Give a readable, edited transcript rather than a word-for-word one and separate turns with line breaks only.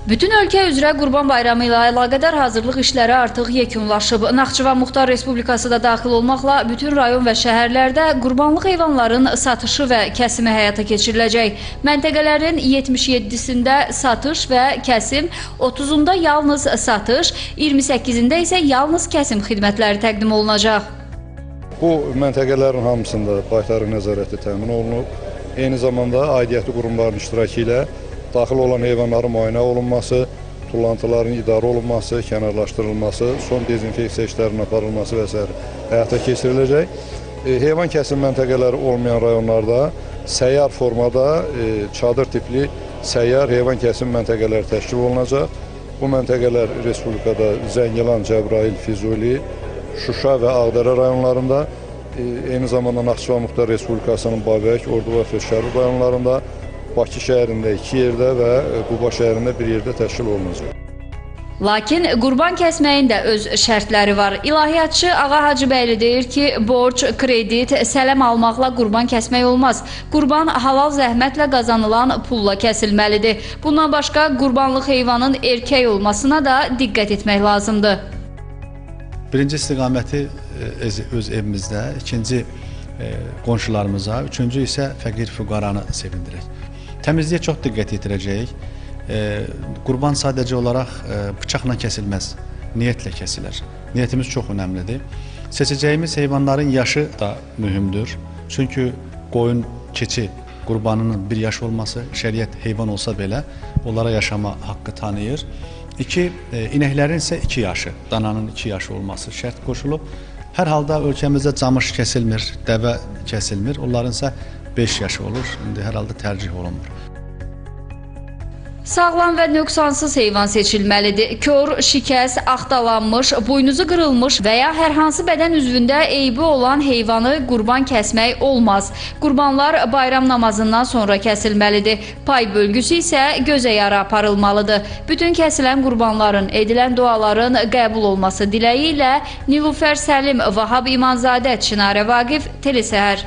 Bütün ölkə üzrə Qurban Bayramı ilə əlaqədar hazırlıq işləri artıq yekunlaşıb. Naxçıvan Muxtar Respublikası da daxil olmaqla bütün rayon və şəhərlərdə qurbanlıq heyvanların satışı və kəsimi həyata keçiriləcək. Məntəqələrin 77-sində satış və kəsim, 30-unda yalnız satış, 28-də isə yalnız kəsim xidmətləri təqdim olunacaq.
Bu məntəqələrin hamısında baytarlıq nəzarəti təmin olunub. Eyni zamanda aidiyyəti qurumların iştirakı ilə daxil olan heyvanların müayinə olunması, tullantıların idarə olunması, kənarlaşdırılması, son dezinfeksiya işlərinin aparılması və s. həyata keçiriləcək. Heyvan kəsim məntəqələri olmayan rayonlarda səyyar formada çadır tipli səyyar heyvan kəsim məntəqələri təşkil olunacaq. Bu məntəqələr Respublikada Zəngilan, Cəbrayıl, Füzuli, Şuşa və Ağdərə rayonlarında, eyni zamanda Naxçıvan Muxtar Respublikasının Babək, Ordu və Şərur rayonlarında, Bakı şəhərində 2 yerdə və Quba şəhərində 1 yerdə təşkil olunacaq.
Lakin qurban kəsməyin də öz şərtləri var. İlahiyyatçı Ağa Hacıbəyli deyir ki, borc, kredit, sələm almaqla qurban kəsmək olmaz. Qurban halal zəhmətlə qazanılan pulla kəsilməlidir. Bundan başqa qurbanlıq heyvanın erkək olmasına da diqqət etmək lazımdır.
Birinci istiqaməti öz evimizdə, ikinci qonşularımıza, üçüncü isə fəqir füqaranı sevindirək. Təmizliyə çox diqqət yetirəcəyik. Qurban sadəcə olaraq bıçaqla kəsilməz, niyyətlə kəsilir. Niyyətimiz çox önəmlidir. Seçəcəyimiz heyvanların yaşı da mühümdür. Çünki qoyun, keçi qurbanının 1 yaş olması, şəriət heyvan olsa belə onlara yaşama haqqı tanıyır. İnəklərin isə 2 yaşı, dananın 2 yaşı olması şərt qoşulub. Hər halda ölkəmizdə camış kəsilmir, dəvə kəsilmir. Onların isə 5 yaşı olur. İndi hər halda tərcih olunmur.
Sağlam və nöqsansız heyvan seçilməlidir. Kör, şikəst, axtalanmış, boynuzu qırılmış və ya hər hansı bədən üzvündə eybi olan heyvanı qurban kəsmək olmaz. Qurbanlar bayram namazından sonra kəsilməlidir. Pay bölgüsü isə gözə yara aparılmalıdır. Bütün kəsilən qurbanların, edilən duaların qəbul olması diləyi ilə Nilufər Səlim, Vahab İmanzadə, Çinarə Vaqif, Telesəhər.